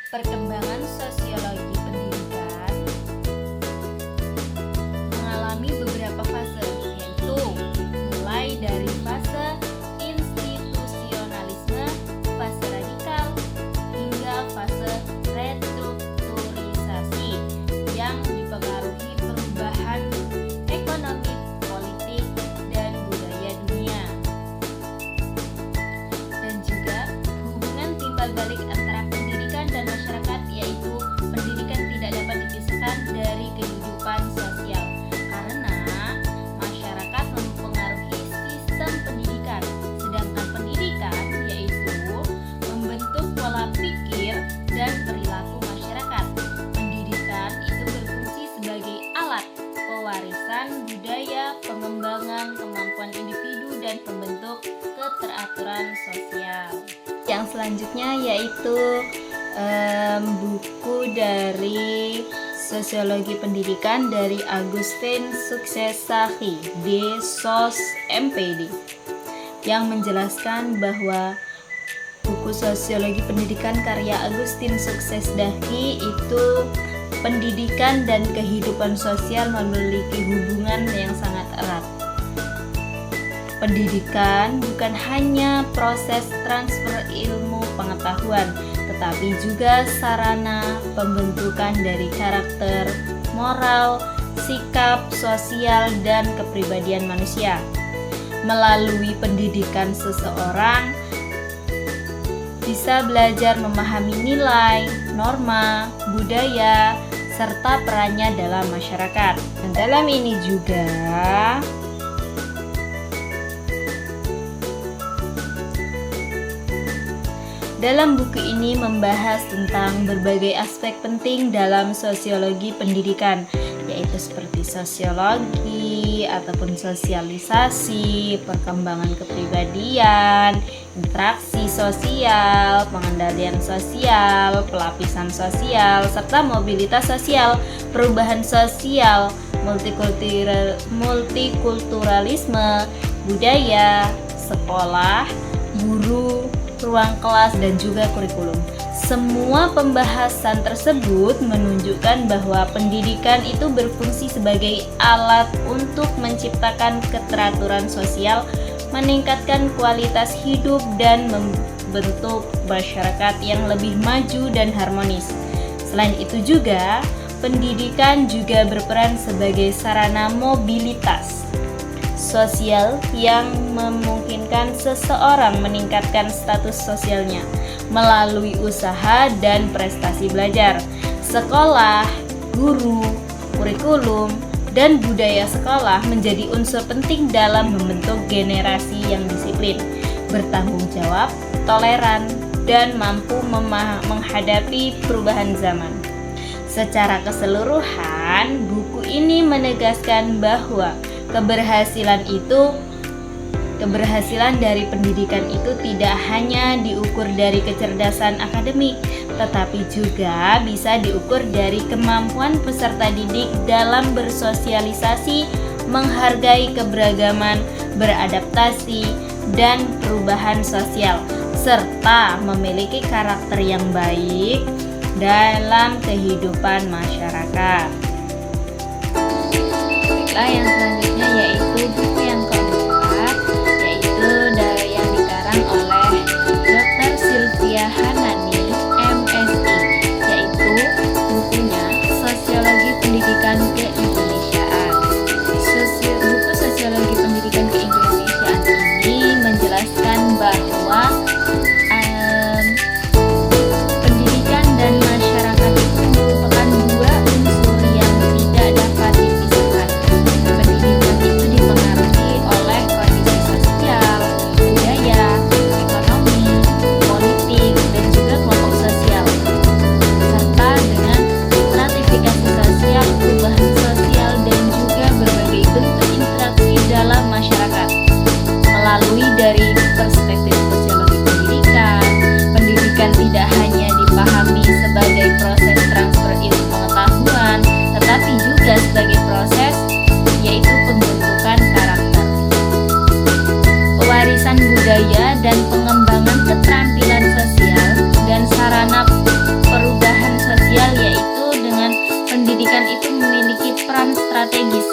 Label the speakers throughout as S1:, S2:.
S1: Perkembangan sosiologi pendidikan mengalami beberapa fase, yaitu mulai dari fase institusionalisme, fase radikal, hingga fase restrukturisasi yang dipengaruhi perubahan ekonomi, politik, dan budaya dunia, dan juga hubungan timbal balik antara pendidikan dan masyarakat, yaitu pendidikan tidak dapat dipisahkan dari kehidupan sosial karena masyarakat mempengaruhi sistem pendidikan, sedangkan pendidikan yaitu membentuk pola pikir dan perilaku masyarakat. Pendidikan itu berfungsi sebagai alat pewarisan budaya, pengembangan kemampuan individu, dan pembentuk keteraturan sosial. Yang selanjutnya yaitu buku dari Sosiologi Pendidikan dari Agustin Suksesdahi D. Sos. MPD, yang menjelaskan bahwa buku Sosiologi Pendidikan karya Agustin Suksesdahi itu pendidikan dan kehidupan sosial memiliki hubungan yang sangat erat. Pendidikan bukan hanya proses transfer ilmu pengetahuan, tetapi juga sarana pembentukan dari karakter, moral, sikap, sosial, dan kepribadian manusia. Melalui pendidikan, seseorang bisa belajar memahami nilai, norma, budaya, serta perannya dalam masyarakat. Dan dalam ini juga dalam buku ini membahas tentang berbagai aspek penting dalam sosiologi pendidikan, yaitu seperti sosiologi ataupun sosialisasi, perkembangan kepribadian, interaksi sosial, pengendalian sosial, pelapisan sosial, serta mobilitas sosial, perubahan sosial, multikulturalisme, budaya, sekolah, guru, ruang kelas, dan juga kurikulum. Semua pembahasan tersebut menunjukkan bahwa pendidikan itu berfungsi sebagai alat untuk menciptakan keteraturan sosial, meningkatkan kualitas hidup, dan membentuk masyarakat yang lebih maju dan harmonis. Selain itu juga, pendidikan juga berperan sebagai sarana mobilitas sosial yang memungkinkan seseorang meningkatkan status sosialnya melalui usaha dan prestasi belajar. Sekolah, guru, kurikulum, dan budaya sekolah menjadi unsur penting dalam membentuk generasi yang disiplin, bertanggung jawab, toleran, dan mampu menghadapi perubahan zaman. Secara keseluruhan, buku ini menegaskan bahwa keberhasilan dari pendidikan itu tidak hanya diukur dari kecerdasan akademik, tetapi juga bisa diukur dari kemampuan peserta didik dalam bersosialisasi, menghargai keberagaman, beradaptasi, dan perubahan sosial, serta memiliki karakter yang baik dalam kehidupan masyarakat. Yang selanjutnya yaitu buku yang keempat, yaitu yang dikarang oleh Dr. Sylvia Hanani, MSI, yaitu bukunya Sosiologi Pendidikan Keindonesiaan. Buku Sosiologi Pendidikan Keindonesiaan ini menjelaskan bahwa pendidikan dan masyarakat itu merupakan dua unsur yang tidak dapat dipisahkan. memiliki peran strategis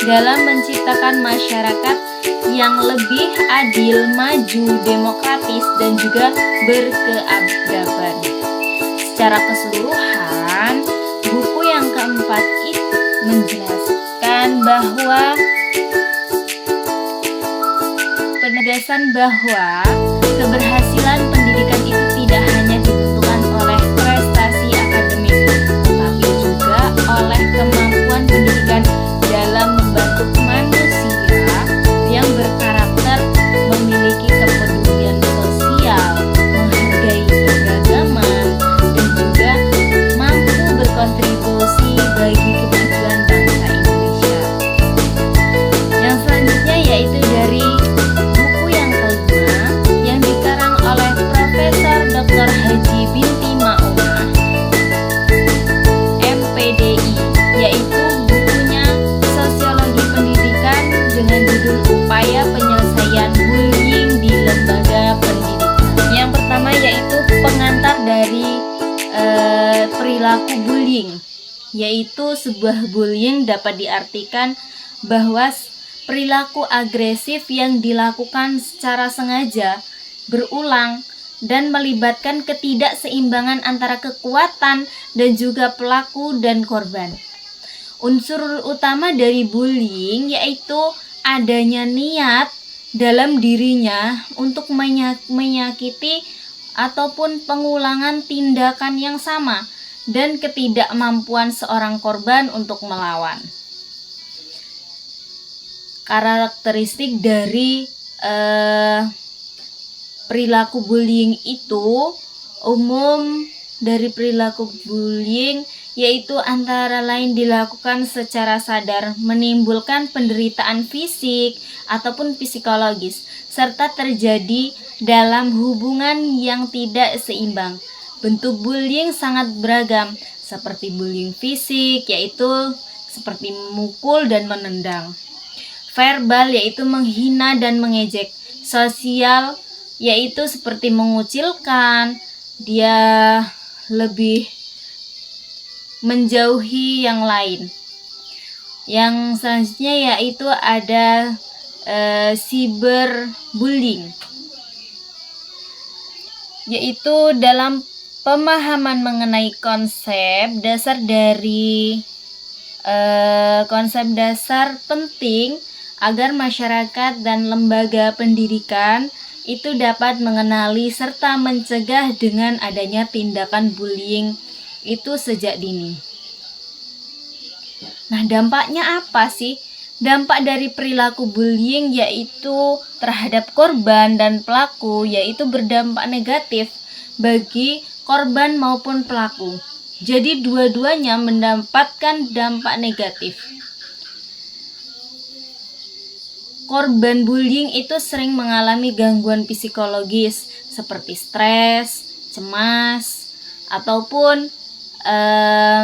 S1: dalam menciptakan masyarakat yang lebih adil, maju, demokratis, dan juga berkeadaban. Secara keseluruhan, buku yang keempat itu menjelaskan bahwa penegasan bahwa keberhasilan pendidikan itu tidak hanya ditentukan oleh prestasi akademik, tetapi juga oleh kemampuan pendidikan dalam membantu manusia yang berkarakter, memiliki kepedulian sosial, menghargai keberagaman, dan juga mampu berkontribusi bagi kemajuan bangsa Indonesia. Yang selanjutnya yaitu dari buku yang kelima yang dikarang oleh Profesor Dr. Haji Binti Ma'unah, MPDI, yaitu bukunya Sosiologi Pendidikan dengan judul Upaya Penyelesaian Bullying di Lembaga Pendidikan. Yang pertama yaitu pengantar dari perilaku bullying, yaitu sebuah bullying dapat diartikan bahwa perilaku agresif yang dilakukan secara sengaja, berulang, dan melibatkan ketidakseimbangan antara kekuatan dan juga pelaku dan korban. Unsur utama dari bullying yaitu adanya niat dalam dirinya untuk menyakiti ataupun pengulangan tindakan yang sama dan ketidakmampuan seorang korban untuk melawan. Karakteristik dari perilaku bullying itu umum dari perilaku bullying yaitu antara lain dilakukan secara sadar, menimbulkan penderitaan fisik ataupun psikologis, serta terjadi dalam hubungan yang tidak seimbang. Bentuk bullying sangat beragam, seperti bullying fisik yaitu seperti memukul dan menendang, verbal yaitu menghina dan mengejek, sosial yaitu seperti mengucilkan, dia lebih menjauhi yang lain. Yang selanjutnya yaitu ada cyberbullying, yaitu dalam pemahaman mengenai konsep dasar dari konsep dasar penting agar masyarakat dan lembaga pendidikan itu dapat mengenali serta mencegah dengan adanya tindakan bullying itu sejak dini. Nah, dampaknya apa sih? Dampak dari perilaku bullying yaitu terhadap korban dan pelaku yaitu berdampak negatif bagi korban maupun pelaku. Jadi dua-duanya mendapatkan dampak negatif. Korban bullying itu sering mengalami gangguan psikologis seperti stres, cemas, ataupun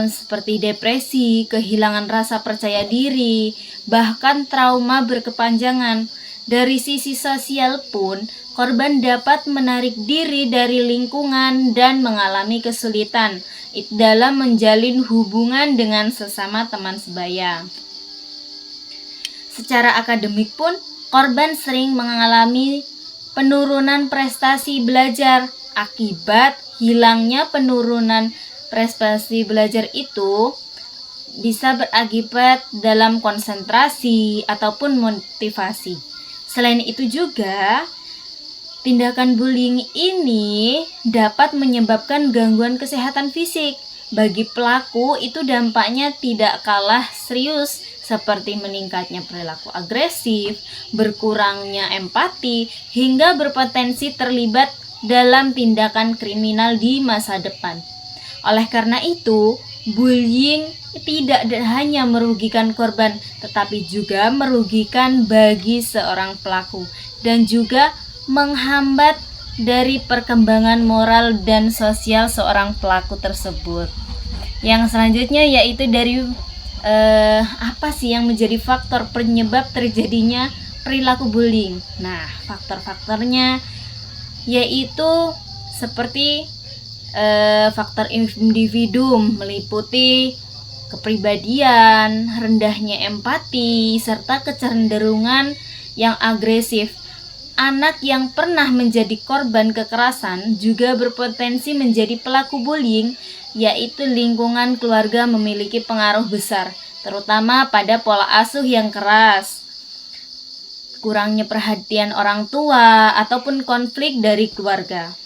S1: seperti depresi, kehilangan rasa percaya diri, bahkan trauma berkepanjangan. Dari sisi sosial pun, korban dapat menarik diri dari lingkungan dan mengalami kesulitan dalam menjalin hubungan dengan sesama teman sebaya. Secara akademik pun, korban sering mengalami penurunan prestasi belajar akibat hilangnya penurunan prestasi belajar itu bisa berakibat dalam konsentrasi ataupun motivasi. Selain itu juga, tindakan bullying ini dapat menyebabkan gangguan kesehatan fisik. Bagi pelaku itu dampaknya tidak kalah serius seperti meningkatnya perilaku agresif, berkurangnya empati, hingga berpotensi terlibat dalam tindakan kriminal di masa depan. Oleh karena itu, bullying tidak hanya merugikan korban, tetapi juga merugikan bagi seorang pelaku dan juga menghambat dari perkembangan moral dan sosial seorang pelaku tersebut. Yang selanjutnya yaitu dari apa sih yang menjadi faktor penyebab terjadinya perilaku bullying. Nah, faktor-faktornya yaitu seperti faktor individu meliputi kepribadian, rendahnya empati, serta kecenderungan yang agresif. Anak yang pernah menjadi korban kekerasan juga berpotensi menjadi pelaku bullying, yaitu lingkungan keluarga memiliki pengaruh besar, terutama pada pola asuh yang keras, kurangnya perhatian orang tua, ataupun konflik dari keluarga.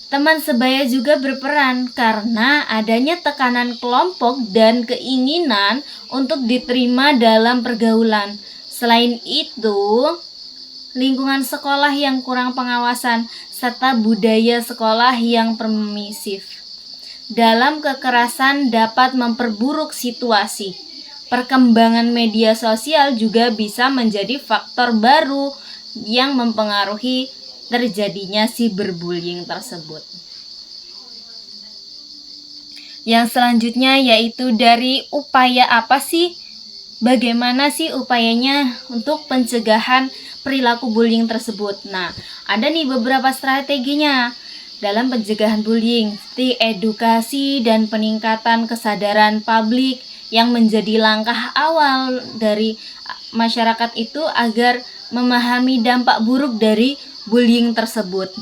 S1: Teman sebaya juga berperan karena adanya tekanan kelompok dan keinginan untuk diterima dalam pergaulan. Selain itu, lingkungan sekolah yang kurang pengawasan serta budaya sekolah yang permisif dalam kekerasan dapat memperburuk situasi. Perkembangan media sosial juga bisa menjadi faktor baru yang mempengaruhi terjadinya cyberbullying tersebut. Yang selanjutnya yaitu dari upaya apa sih? Bagaimana sih upayanya untuk pencegahan perilaku bullying tersebut? Nah, ada nih beberapa strateginya dalam pencegahan bullying, seperti edukasi dan peningkatan kesadaran publik yang menjadi langkah awal dari masyarakat itu agar memahami dampak buruk dari bullying tersebut.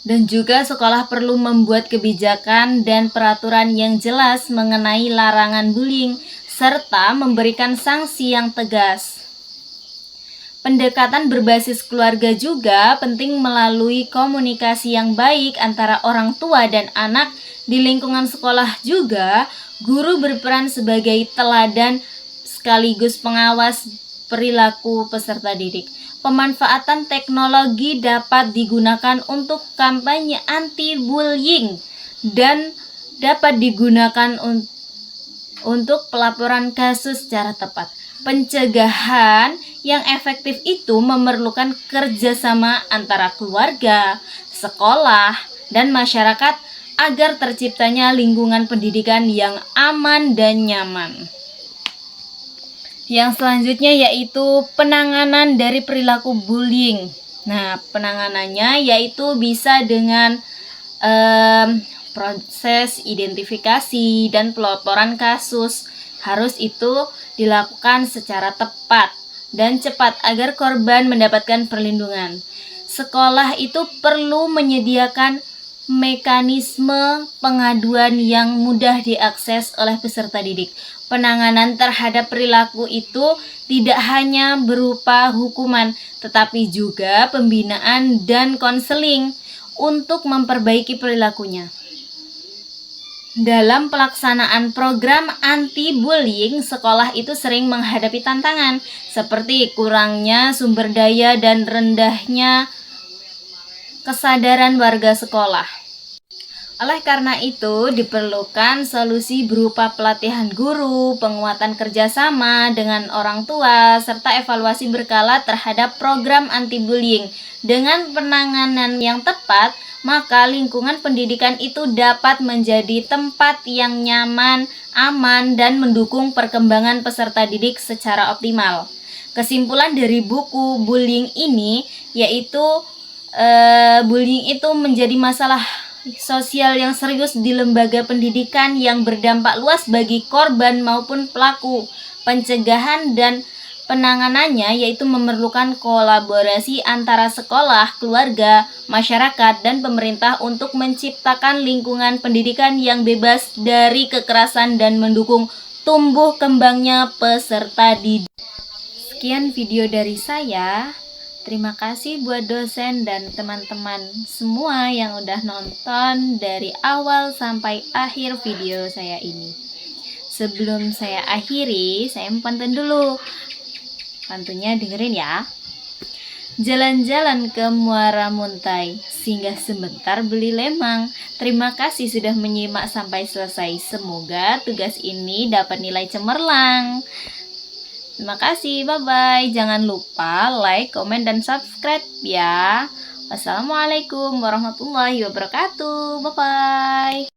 S1: Dan juga sekolah perlu membuat kebijakan dan peraturan yang jelas mengenai larangan bullying serta memberikan sanksi yang tegas. Pendekatan berbasis keluarga juga penting melalui komunikasi yang baik antara orang tua dan anak. Di lingkungan sekolah juga, guru berperan sebagai teladan sekaligus pengawas perilaku peserta didik. Pemanfaatan teknologi dapat digunakan untuk kampanye anti-bullying dan dapat digunakan untuk pelaporan kasus secara tepat. Pencegahan yang efektif itu memerlukan kerjasama antara keluarga, sekolah, dan masyarakat agar terciptanya lingkungan pendidikan yang aman dan nyaman. Yang selanjutnya yaitu penanganan dari perilaku bullying. Nah, penanganannya yaitu bisa dengan proses identifikasi dan pelaporan kasus. Harus itu dilakukan secara tepat dan cepat agar korban mendapatkan perlindungan. Sekolah itu perlu menyediakan mekanisme pengaduan yang mudah diakses oleh peserta didik. Penanganan terhadap perilaku itu tidak hanya berupa hukuman, tetapi juga pembinaan dan konseling untuk memperbaiki perilakunya. Dalam pelaksanaan program anti-bullying, sekolah itu sering menghadapi tantangan seperti kurangnya sumber daya dan rendahnya kesadaran warga sekolah. Oleh karena itu, diperlukan solusi berupa pelatihan guru, penguatan kerjasama dengan orang tua, serta evaluasi berkala terhadap program anti-bullying. Dengan penanganan yang tepat, maka lingkungan pendidikan itu dapat menjadi tempat yang nyaman, aman, dan mendukung perkembangan peserta didik secara optimal. Kesimpulan dari buku bullying ini yaitu bullying itu menjadi masalah sosial yang serius di lembaga pendidikan yang berdampak luas bagi korban maupun pelaku. Pencegahan dan penanganannya yaitu memerlukan kolaborasi antara sekolah, keluarga, masyarakat, dan pemerintah untuk menciptakan lingkungan pendidikan yang bebas dari kekerasan dan mendukung tumbuh kembangnya peserta didik. Sekian video dari saya. Terima kasih buat dosen dan teman-teman semua yang udah nonton dari awal sampai akhir video saya ini. Sebelum saya akhiri, saya mau pantun dulu. Pantunnya dengerin ya. Jalan-jalan ke Muara Muntai, singgah sebentar beli lemang. Terima kasih sudah menyimak sampai selesai. Semoga tugas ini dapat nilai cemerlang. Terima kasih, bye-bye. Jangan lupa like, komen, dan subscribe ya. Wassalamualaikum warahmatullahi wabarakatuh. Bye-bye.